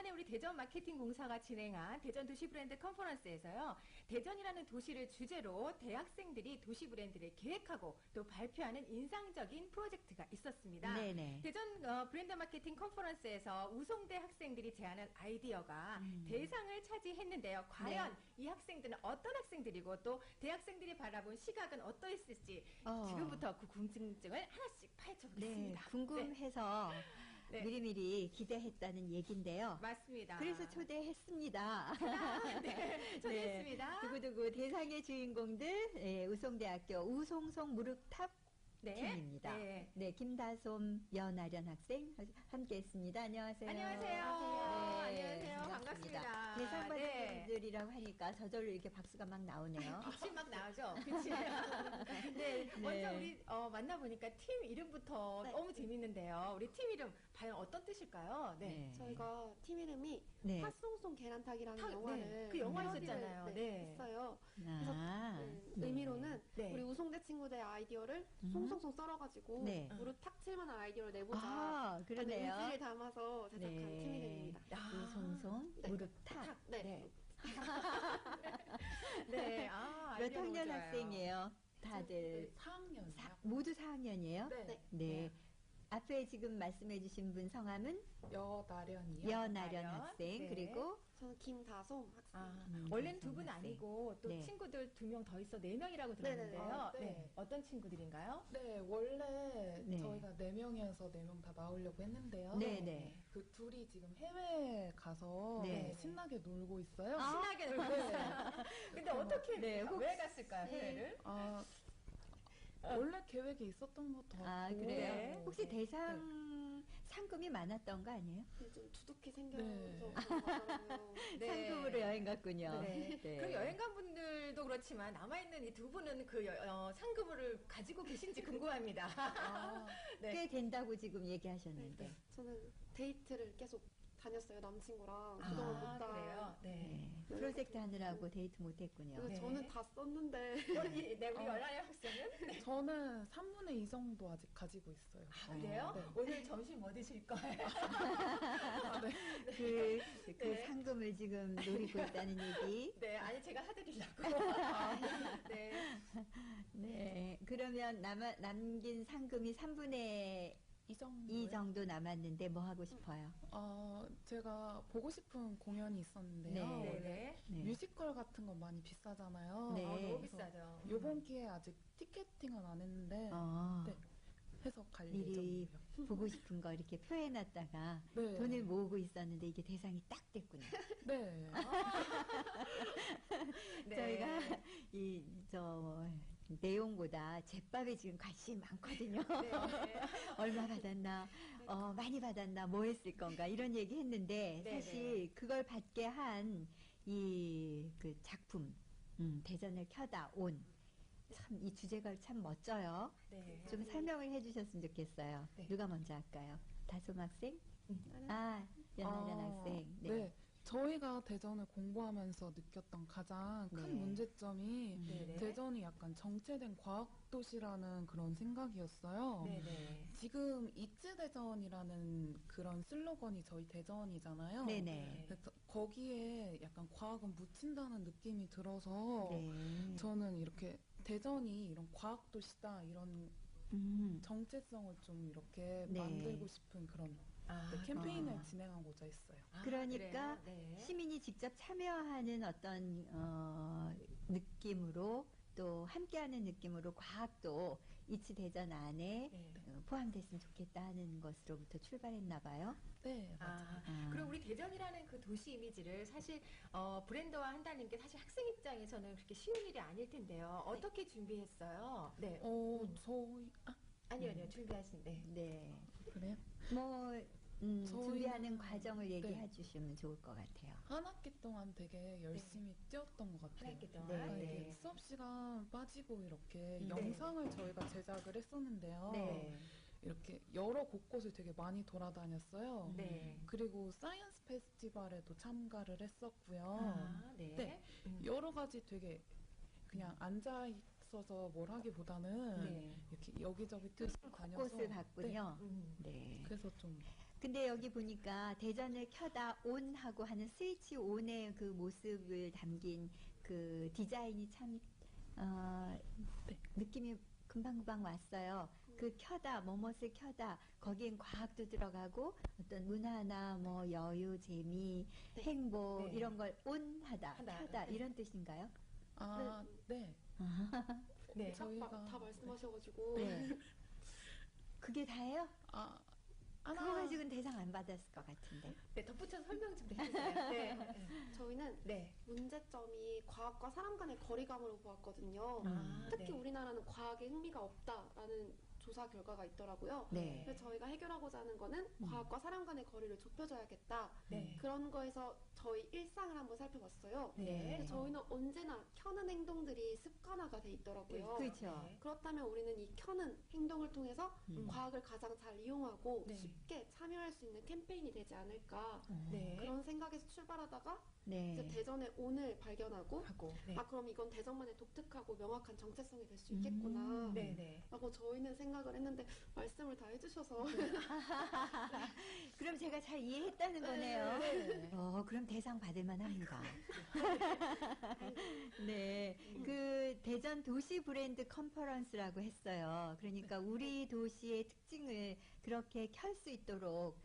지난해 우리 대전 마케팅 공사가 진행한 대전 도시 브랜드 컨퍼런스에서요. 대전이라는 도시를 주제로 대학생들이 도시 브랜드를 계획하고 또 발표하는 인상적인 프로젝트가 있었습니다. 네네. 대전 브랜드 마케팅 컨퍼런스에서 우송대 학생들이 제안한 아이디어가 대상을 차지했는데요. 과연 이 학생들은 어떤 학생들이고 또 대학생들이 바라본 시각은 어떠했을지 지금부터 그 궁금증을 하나씩 파헤쳐 보겠습니다. 네, 궁금해서 네. 미리미리 기대했다는 얘기인데요. 맞습니다. 그래서 초대했습니다. 네, 초대했습니다. 두구두구 대상의 주인공들, 우송대학교 우송송 무릎탑 팀입니다. 네, 김다솜, 연아련 학생 함께했습니다. 안녕하세요. 안녕하세요. 안녕하세요. 반갑습니다. 대상 받은 분들이라고 하니까 저절로 이렇게 박수가 막 나오네요. 빛이 막 나오죠. 빛이. 네, 먼저 우리 만나보니까 팀 이름부터 너무 재밌는데요. 우리 팀 이름 과연 어떤 뜻일까요? 네. 저희가 팀 이름이 팥송송 계란타기라는 영화를 그 영화 있었잖아요. 했어요. 그래서 의미로는 우리 우송대 친구들의 아이디어를 송송송 썰어가지고 무릎 탁 칠만한 아이디어를 내보자. 그러네요. 의지를 담아서 제작한 팀 이름입니다. 우송송 무릎 탁. 네. 네. 몇 학년 학생이에요? 다들 4학년이요. 모두 4학년이에요? 네. 앞에 지금 말씀해 주신 분 성함은? 여나련이요. 연아련 학생. 그리고 저는 김다솜 학생. 원래는 두 분 아니고 또 친구들 2명 더 있어 4명이라고 들었는데요. 어떤 친구들인가요? 네, 원래 저희가 4명이어서 4명 다 나오려고 했는데요. 그 둘이 지금 해외에 가서 신나게 놀고 있어요. 신나게 놀고 있어요. 근데 어떻게 왜 갔을까요, 해외를? 원래 계획이 있었던 것도 같고. 그래요? 혹시 대상 상금이 많았던 거 아니에요? 좀 두둑히 생겨서 상금으로 여행 갔군요. 그럼 여행 간 분들도 그렇지만 남아있는 이 두 분은 그 상금을 가지고 계신지 궁금합니다. 꽤 된다고 지금 얘기하셨는데. 저는 데이트를 계속 다녔어요, 남친구랑. 그동안 못 그래요? 프로젝트 하느라고 데이트 못 했군요. 저는 다 썼는데. 우리 연아련 학생은? 저는 3분의 2 정도 아직 가지고 있어요. 그래요? 오늘 점심 뭐 드실 거예요? 그 상금을 지금 노리고 있다는 얘기. 네, 아니 제가 사드리려고. 그러면 남긴 상금이 3분의 2 정도 남았는데 뭐 하고 싶어요? 제가 보고 싶은 공연이 있었는데요. 뮤지컬 같은 건 많이 비싸잖아요. 너무 비싸죠. 이번 기회에 아직 티켓팅은 안 했는데 해서 갈 미리 예정이에요. 보고 싶은 거 이렇게 표해놨다가 돈을 모으고 있었는데 이게 대상이 딱 됐군요. 저희가 내용보다 제밥에 지금 관심이 많거든요. 얼마 받았나, 많이 받았나, 뭐 했을 건가 이런 얘기 했는데 사실 그걸 받게 한 그 작품 대전을 켜다 온 참 이 주제가 참 멋져요. 좀 설명을 해주셨으면 좋겠어요. 누가 먼저 할까요? 다솜 학생? 연아련 학생. 저희가 대전을 공부하면서 느꼈던 가장 큰 문제점이 대전이 약간 정체된 과학도시라는 그런 생각이었어요. 지금 이츠대전이라는 그런 슬로건이 저희 대전이잖아요. 그래서 거기에 약간 과학은 묻힌다는 느낌이 들어서 저는 이렇게 대전이 이런 과학도시다 이런 정체성을 좀 이렇게 만들고 싶은 그런 캠페인을 진행하고자 했어요. 그러니까 시민이 직접 참여하는 어떤 느낌으로 또 함께하는 느낌으로 과학도 이츠 대전 안에 포함됐으면 좋겠다 하는 것으로부터 출발했나 봐요. 그럼 우리 대전이라는 그 도시 이미지를 사실 브랜드화 한다는 게 사실 학생 입장에서는 그렇게 쉬운 일이 아닐 텐데요. 어떻게 준비했어요? 저희 아니요 준비하신데. 그래요? 준비하는 과정을 얘기해 주시면 좋을 것 같아요. 한 학기 동안 되게 열심히 뛰었던 것 같아요. 한 학기 동안? 수업 시간 빠지고 이렇게 영상을 저희가 제작을 했었는데요. 이렇게 여러 곳곳을 되게 많이 돌아다녔어요. 그리고 사이언스 페스티벌에도 참가를 했었고요. 여러 가지 되게 그냥 앉아 있어서 뭘 하기보다는 이렇게 여기저기 뜻을 다녀서 곳을 봤군요. 그래서 좀 근데 여기 보니까 대전을 켜다 온 하고 하는 스위치 온의 그 모습을 담긴 그 디자인이 참 느낌이 금방금방 왔어요. 그 켜다, 뭐뭇을 켜다, 거기엔 과학도 들어가고 어떤 문화나 뭐 여유, 재미, 행복 네. 이런 걸 온하다, 켜다 이런 뜻인가요? 아, 네. 네. 저희가 다 말씀하셔가지고 그게 다예요? 그거 하나 가지고는 대상 안 받았을 것 같은데. 네, 덧붙여서 설명 좀 해주세요. 네. 저희는 네. 문제점이 과학과 사람 간의 거리감으로 보았거든요. 특히 네. 우리나라는 과학에 흥미가 없다라는 조사 결과가 있더라고요. 네. 그래서 저희가 해결하고자 하는 거는 과학과 사람 간의 거리를 좁혀줘야겠다. 네. 그런 거에서 저희 일상을 한번 살펴봤어요. 네. 그래서 저희는 언제나 켜는 행동들이 습관화가 돼 있더라고요. 그렇죠. 그렇다면 우리는 이 켜는 행동을 통해서 과학을 가장 잘 이용하고 네. 쉽게 참여할 수 있는 캠페인이 되지 않을까 네. 그런 생각에서 출발하다가 네. 이제 대전의 온을 발견하고 하고. 네. 그럼 이건 대전만의 독특하고 명확한 정체성이 될 수 있겠구나 네, 네. 라고 저희는 생각을 했는데 말씀을 다 해주셔서 그럼 제가 잘 이해했다는 거네요. 네. 그럼 대상 받을 만합니다. 네. 그 대전 도시 브랜드 컨퍼런스라고 했어요. 그러니까 우리 도시의 특징을 그렇게 켤 수 있도록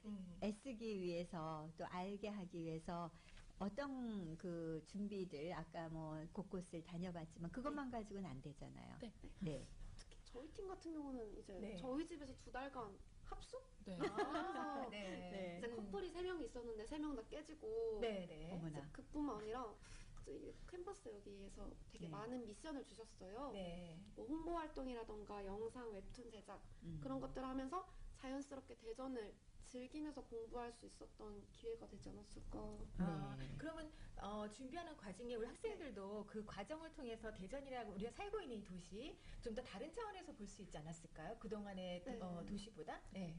애쓰기 위해서 또 알게 하기 위해서 어떤 그 준비들 아까 뭐 곳곳을 다녀봤지만 그것만 가지고는 안 되잖아요. 네. 네. 특히 저희 팀 같은 경우는 이제 네. 저희 집에서 2달간 합숙? 네. 아, 네. 네. 이제 커플이 3명 있었는데 3명 다 깨지고 네, 네. 어머나. 그뿐만 아니라 이 캠퍼스 여기에서 되게 네. 많은 미션을 주셨어요. 네. 뭐 홍보 활동이라던가 영상, 웹툰 제작 그런 것들을 하면서 자연스럽게 대전을 즐기면서 공부할 수 있었던 기회가 되지 않았을까. 그러면 준비하는 과정에 우리 학생들도 그 과정을 통해서 대전이라고 우리가 살고 있는 이 도시 좀 더 다른 차원에서 볼 수 있지 않았을까요? 그동안의 네. 도시보다? 네.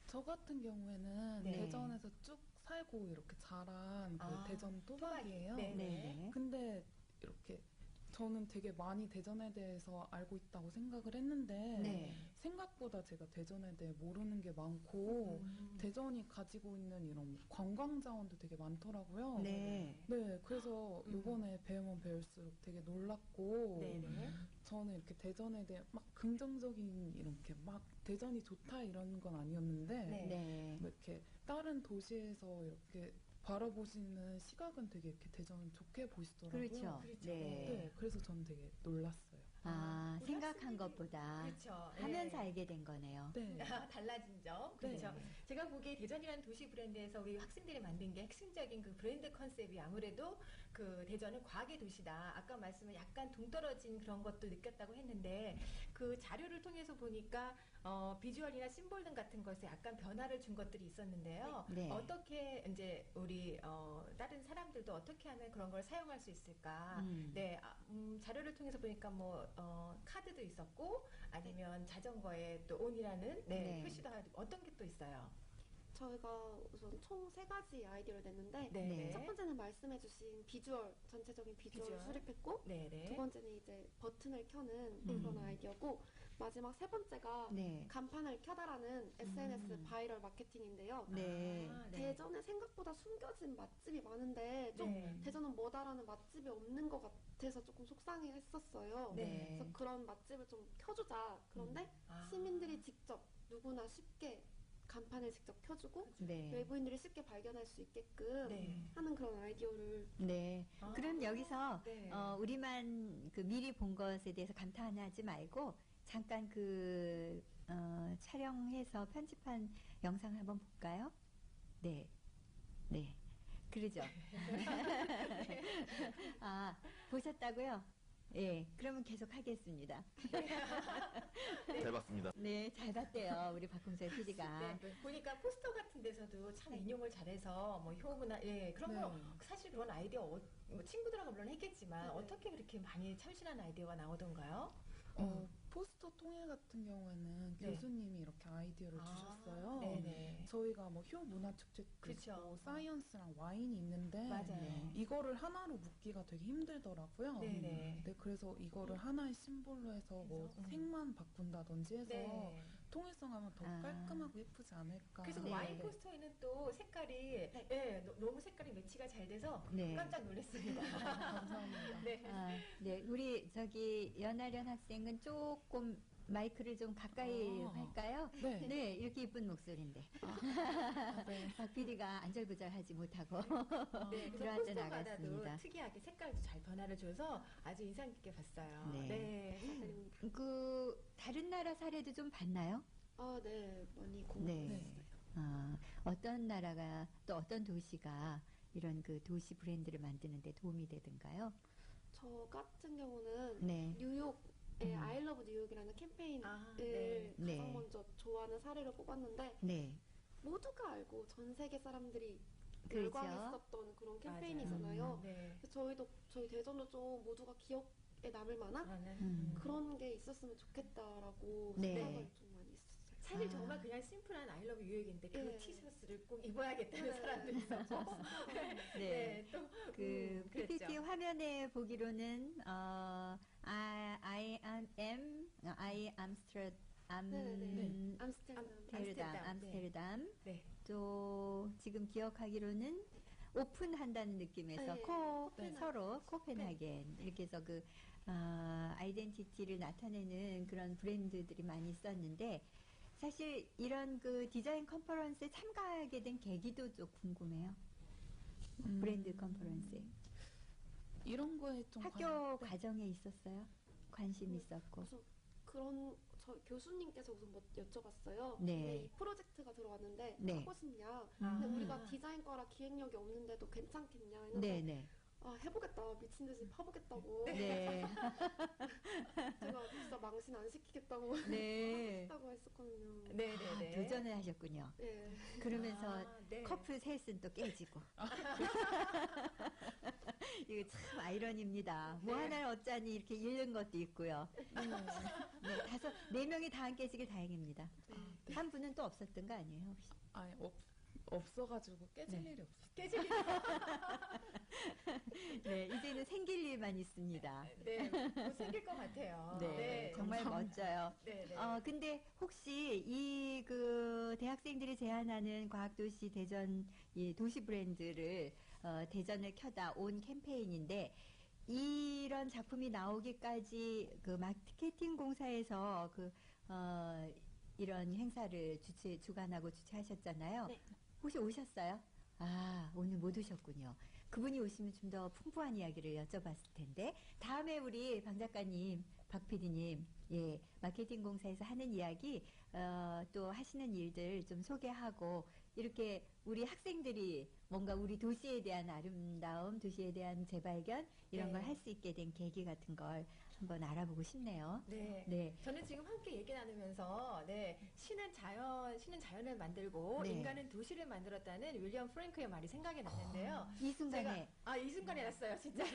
저 같은 경우에는 네. 대전에서 쭉 살고 이렇게 자란 그 대전 또박이에요. 네. 네. 근데 이렇게 저는 되게 많이 대전에 대해서 알고 있다고 생각을 했는데 네. 생각보다 제가 대전에 대해 모르는 게 많고 대전이 가지고 있는 이런 관광 자원도 되게 많더라고요. 네. 네, 그래서 이번에 배우면 배울수록 되게 놀랐고 네. 네. 저는 이렇게 대전에 대해 막 긍정적인 이렇게 막 대전이 좋다 이런 건 아니었는데 네. 네. 뭐 이렇게 다른 도시에서 이렇게 바라보시는 시각은 되게 이렇게 대전을 좋게 보시더라고요. 그렇죠. 그렇죠. 네. 네, 그래서 저는 되게 놀랐어요. 우리 생각한 학생들이- 것보다 그렇죠. 하면서 네. 알게 된 거네요. 네. 달라진 점. 그렇죠. 제가 보기에 대전이라는 도시 브랜드에서 우리 학생들이 만든 게 핵심적인 그 브랜드 컨셉이 아무래도 그 대전은 과학의 도시다. 아까 말씀은 약간 동떨어진 그런 것도 느꼈다고 했는데 그 자료를 통해서 보니까 비주얼이나 심볼 등 같은 것에 약간 변화를 준 것들이 있었는데요. 네. 어떻게 이제 우리 다른 사람들도 어떻게 하면 그런 걸 사용할 수 있을까? 네, 자료를 통해서 보니까 뭐 카드도 있었고 아니면 자전거에 또 온이라는 네. 표시도 하고 어떤 게 또 있어요? 저희가 우선 총 3가지 아이디어를 냈는데 네. 첫 번째는 말씀해주신 비주얼, 전체적인 비주얼을 수립했고 네네. 두 번째는 이제 버튼을 켜는 그런 아이디어고 마지막 세 번째가 네. 간판을 켜다라는 SNS 바이럴 마케팅인데요. 네. 대전에 생각보다 숨겨진 맛집이 많은데 좀 네. 대전은 뭐다라는 맛집이 없는 것 같아서 조금 속상해했었어요. 네. 그래서 그런 맛집을 좀 켜주자. 그런데 시민들이 직접 누구나 쉽게 간판을 직접 켜주고 네. 외부인들이 쉽게 발견할 수 있게끔 네. 하는 그런 아이디어를 네. 그럼 여기서 네. 우리만 그 미리 본 것에 대해서 감탄하지 말고 잠깐 그 촬영해서 편집한 영상을 한번 볼까요? 네. 네. 그러죠. 보셨다고요? 예. 그러면 계속 하겠습니다. 잘 봤습니다. 네, 잘 봤대요. 우리 박홍철 PD가. 네, 보니까 포스터 같은 데서도 참 인용을 잘해서 뭐 효문화 그런 네. 거 사실 그런 아이디어 뭐 친구들하고 물론 했겠지만 어떻게 그렇게 많이 참신한 아이디어가 나오던가요? 포스터 통일 같은 경우에는 네. 교수님이 이렇게 아이디어를 주셨어요. 네네. 저희가 뭐 효 문화축제도 그쵸. 있고 사이언스랑 와인이 있는데 맞아요. 이거를 하나로 묶기가 되게 힘들더라고요. 네네. 네, 그래서 이거를 하나의 심볼로 해서 뭐 그래서, 색만 바꾼다든지 해서 네. 통일성하면 더 깔끔하고 예쁘지 않을까. 그래서 와인 포스터에는 또 색깔이 너무 색깔이 매치가 잘 돼서 깜짝 놀랐습니다. 감사합니다. 네, 우리 저기 연아련 학생은 조금 마이크를 좀 가까이 할까요? 네, 이렇게 이쁜 목소리인데. 박 PD가 안절부절하지 못하고 들어앉아 나갔습니다. 특이하게 색깔도 잘 변화를 줘서 아주 인상 깊게 봤어요. 그 다른 나라 사례도 좀 봤나요? 네, 많이 공부했어요. 어떤 나라가 또 어떤 도시가 이런 그 도시 브랜드를 만드는 데 도움이 되던가요? 저 같은 경우는 뉴욕 I love 뉴욕이라는 캠페인을 가장 먼저 좋아하는 사례를 뽑았는데 모두가 알고 전 세계 사람들이 열광했었던 그런 캠페인이잖아요. 그래서 저희 대전도 좀 모두가 기억에 남을 만한 그런 게 있었으면 좋겠다라고 생각을 좀 많이 했었어요. 사실 정말 그냥 심플한 I love 뉴욕인데 그 티셔츠를 꼭 입어야겠다는 사람들이 있었고 또 그 PPT 화면에 보기로는 I 암스테르담 또 지금 기억하기로는 오픈한다는 느낌에서 서로 코펜하겐 이렇게 해서 그 아이덴티티를 나타내는 그런 브랜드들이 많이 있었는데 사실 이런 그 디자인 컨퍼런스에 참가하게 된 계기도 좀 궁금해요. 브랜드 컨퍼런스에. 이런 거에 좀 학교 과정에 있었어요? 관심 있었고. 저 교수님께서 우선 여쭤봤어요. 이 프로젝트가 들어왔는데 하고 싶냐? 근데 우리가 디자인과라 기획력이 없는데도 괜찮겠냐? 했는데 해보겠다. 미친 듯이 파보겠다고. 제가 진짜 망신 안 시키겠다고 하겠다고 했었거든요. 도전을 하셨군요. 그러면서 커플 셋은 또 깨지고. 이거 참 아이러니입니다. 뭐 하나를 얻자니 이렇게 잃는 것도 있고요. 네 명이 다 안 깨지길 다행입니다. 한 분은 또 없었던 거 아니에요, 혹시? 아니, 없어가지고 깨질 일이 없었어요. 깨질 일이 이제는 생길 일만 있습니다. 뭐 생길 것 같아요. 정말 멋져요. 근데 혹시 이 그 대학생들이 제안하는 과학도시 대전 이 도시 브랜드를 대전을 켜다 온 캠페인인데 이런 작품이 나오기까지 그 마케팅 공사에서 이런 행사를 주관하고 주최하셨잖아요. 혹시 오셨어요? 오늘 못 오셨군요. 그분이 오시면 좀 더 풍부한 이야기를 여쭤봤을 텐데 다음에 우리 방 작가님, 박 PD님 마케팅 공사에서 하는 이야기 또 하시는 일들 좀 소개하고 이렇게 우리 학생들이 뭔가 우리 도시에 대한 아름다움, 도시에 대한 재발견 이런 걸 할 수 있게 된 계기 같은 걸 한번 알아보고 싶네요. 저는 지금 함께 얘기 나누면서 신은 자연을 만들고 인간은 도시를 만들었다는 윌리엄 프랭크의 말이 생각이 났는데요. 이 순간에 이 순간에 났어요, 진짜로.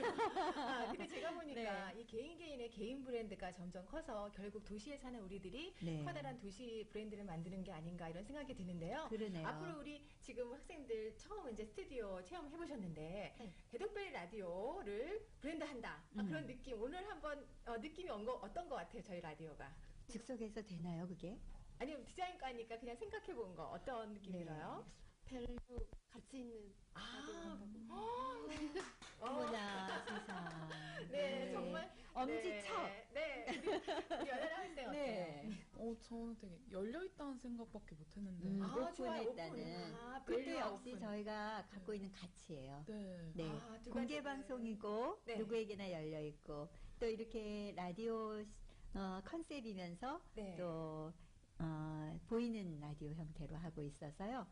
근데 제가 보니까 이 개인의 개인 브랜드가 점점 커서 결국 도시에 사는 우리들이 커다란 도시 브랜드를 만드는 게 아닌가 이런 생각이 드는데요. 그러네요. 앞으로 우리 지금 학생들 처음 이제 스튜디오 체험해 보셨는데 대덕벨 라디오를 브랜드한다 그런 느낌 오늘 한번 느낌이 어떤 것 같아요, 저희 라디오가? 즉석에서 되나요, 그게? 아니면 디자인과니까 그냥 생각해 본 거 어떤 느낌이 들어요? 밸류 가치 있는 라디오 어머나 세상. 정말 엄지척. 우리 연애를 할때 어때요? 저는 되게 열려있다는 생각밖에 못했는데. 오픈했다는. 그때 역시 저희가 갖고 있는 가치예요. 공개 방송이고 누구에게나 열려있고 또 이렇게 라디오 컨셉이면서 또 보이는 라디오 형태로 하고 있어서요.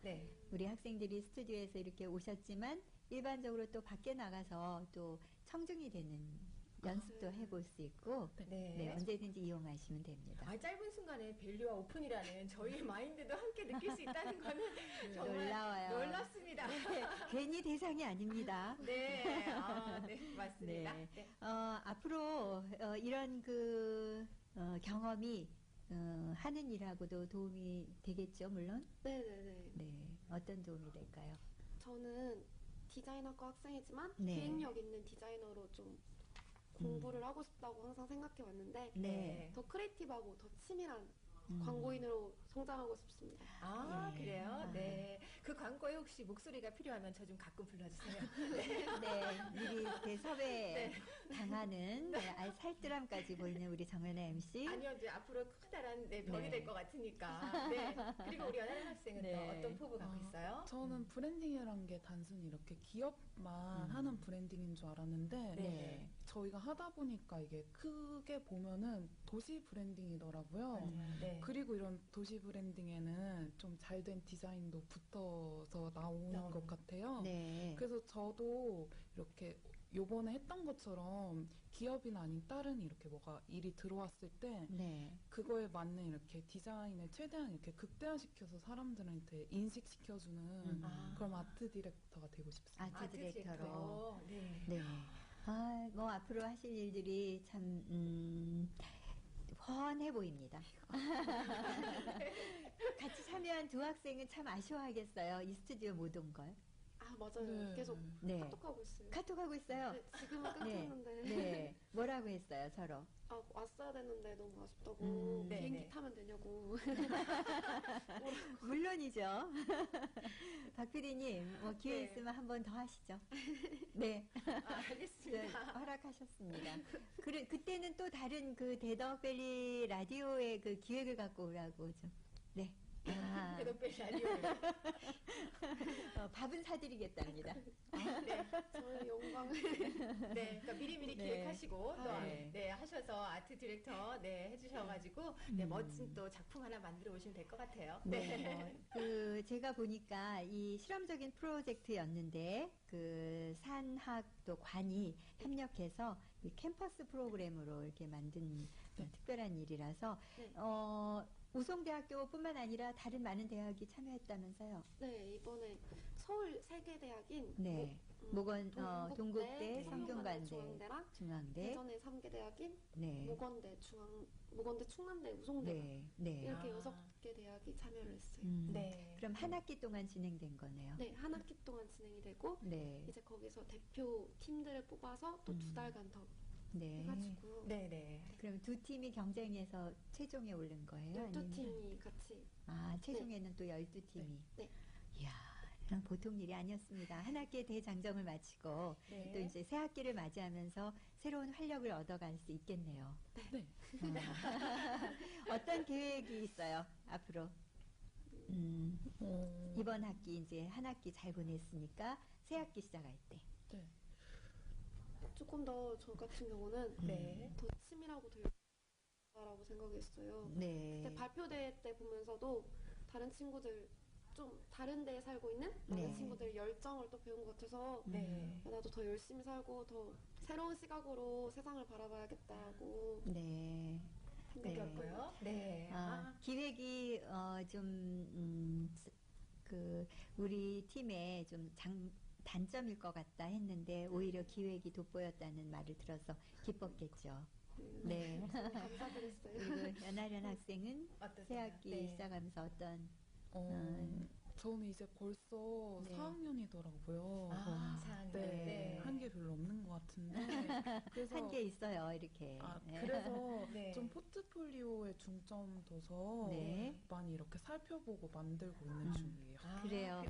우리 학생들이 스튜디오에서 이렇게 오셨지만 일반적으로 또 밖에 나가서 또 청중이 되는 연습도 해볼 수 있고 언제든지 이용하시면 됩니다. 짧은 순간에 밸류와 오픈이라는 저희의 마인드도 함께 느낄 수 있다는 거는 정말 놀라워요. 놀랍습니다. 괜히 대상이 아닙니다. 맞습니다. 앞으로 이런 경험이 하는 일하고도 도움이 되겠죠, 물론? 어떤 도움이 될까요? 저는 디자인학과 학생이지만 기획력 있는 디자이너로 좀 공부를 하고 싶다고 항상 생각해 왔는데 더 크리에이티브하고 더 치밀한 광고인으로 성장하고 싶습니다. 아, 그래요? 네. 그 광고에 혹시 목소리가 필요하면 저 좀 가끔 불러주세요. 네. 미리 섭외 당하는 살뜰함까지 보이는 우리 정연아 MC. 아니요, 이제 앞으로 커다란 병이 될 것 같으니까. 네. 그리고 우리 연하연 학생은 또 어떤 포부 갖고 있어요? 저는 브랜딩이란 게 단순히 이렇게 기업만 하는 브랜딩인 줄 알았는데 저희가 하다 보니까 이게 크게 보면은 도시 브랜딩이더라고요. 그리고 이런 도시 브랜딩에는 좀 잘된 디자인도 붙어서 나오는 것 같아요. 그래서 저도 이렇게 요번에 했던 것처럼 기업이나 아닌 다른 이렇게 뭐가 일이 들어왔을 때 그거에 맞는 이렇게 디자인을 최대한 이렇게 극대화시켜서 사람들한테 인식시켜주는 그런 아트 디렉터가 되고 싶습니다. 아트 디렉터로. 네. 아, 뭐 앞으로 하실 일들이 참 훤해 보입니다. 같이 참여한 두 학생은 참 아쉬워하겠어요. 이 스튜디오 못 온 걸. 아, 맞아요. 계속 카톡하고 있어요. 카톡하고 있어요? 네, 지금은 끊겼는데. 네. 뭐라고 했어요, 서로? 아, 왔어야 되는데 너무 아쉽다고. 비행기 타면 되냐고. 물론이죠. 박 PD님, 뭐 기회 있으면 한 번 더 하시죠. 네. 알겠습니다. 허락하셨습니다. 그때는 또 다른 그 데더밸리 라디오의 그 기획을 갖고 오라고 좀. 네. 데더밸리 라디오. 밥은 사드리겠답니다. 네. 저의 영광을. 네. 그러니까 미리미리 기획하시고 또 하셔서 아트 디렉터 해주셔가지고 멋진 또 작품 하나 만들어 오시면 될 것 같아요. 그 제가 보니까 이 실험적인 프로젝트였는데 그 산학 또 관이 협력해서 이 캠퍼스 프로그램으로 이렇게 만든 특별한 일이라서 우송대학교뿐만 아니라 다른 많은 대학이 참여했다면서요? 네, 이번에 서울 세계대학인 동국대, 성균관대, 중앙대, 대전의 3개 대학인 모건대, 충남대, 우송대 이렇게 6개 대학이 참여를 했어요. 그럼 한 학기 동안 진행된 거네요? 네, 한 학기 동안 진행이 되고 이제 거기서 대표 팀들을 뽑아서 또 2달간 더 해가지고 그럼 두 팀이 경쟁해서 최종에 오른 거예요? 12팀이 같이. 최종에는 또 12팀이. 이야, 보통 일이 아니었습니다. 한 학기의 대장정을 마치고 또 이제 새 학기를 맞이하면서 새로운 활력을 얻어갈 수 있겠네요. 어떤 계획이 있어요, 앞으로? 이번 학기 이제 한 학기 잘 보냈으니까 새 학기 시작할 때. 조금 더 저 같은 경우는 더 치밀하고 더 열심히라고 생각했어요. 그때 발표대 때 보면서도 다른 친구들 좀 다른 데에 살고 있는 다른 친구들의 열정을 또 배운 것 같아서 나도 더 열심히 살고 더 새로운 시각으로 세상을 바라봐야겠다고 생각했고요. 기획이 우리 팀의 좀 단점일 것 같다 했는데 오히려 기획이 돋보였다는 말을 들어서 기뻤겠죠. 감사드렸어요. 그리고 연하련 학생은 새 학기 시작하면서 어떤 저는 이제 벌써 4학년이더라고요. 4학년. 한 게 별로 없는 것 같은데. 그래서 한 게 있어요, 이렇게. 그래서 좀 포트폴리오에 중점 둬서 많이 이렇게 살펴보고 만들고 있는 중이에요. 그래요.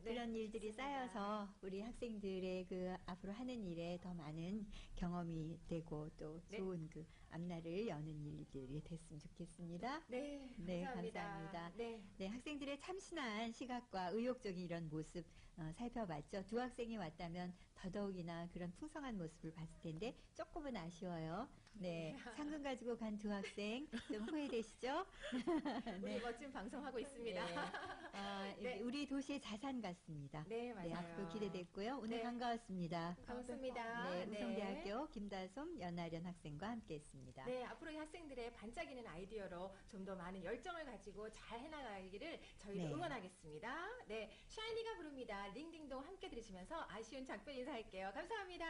그런 일들이 쌓여서 우리 학생들의 그 앞으로 하는 일에 더 많은 경험이 되고 또 좋은 그 앞날을 여는 일들이 됐으면 좋겠습니다. 감사합니다. 학생들의 참신한 시각과 의욕적인 이런 모습 살펴봤죠. 두 학생이 왔다면 더더욱이나 그런 풍성한 모습을 봤을 텐데 조금은 아쉬워요. 상금 가지고 간 두 학생 좀 후회되시죠? 우리 멋진 방송하고 있습니다. 우리 도시의 자산 같습니다. 맞아요. 앞으로 기대됐고요. 오늘 반가웠습니다. 반갑습니다. 우송대학교 김다솜, 연하련 학생과 함께했습니다. 앞으로 이 학생들의 반짝이는 아이디어로 좀 더 많은 열정을 가지고 잘 해나가기를 저희도 응원하겠습니다. 샤이니가 부릅니다. 링딩동 함께 들으시면서 아쉬운 작별 인사할게요. 감사합니다.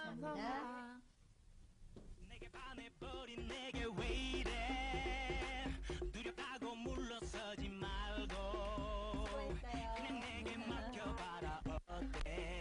감사합니다. 내게 반해버린 내게 왜 이래 두렵다고 물러서지 말고 그냥 내게 맡겨봐라 어때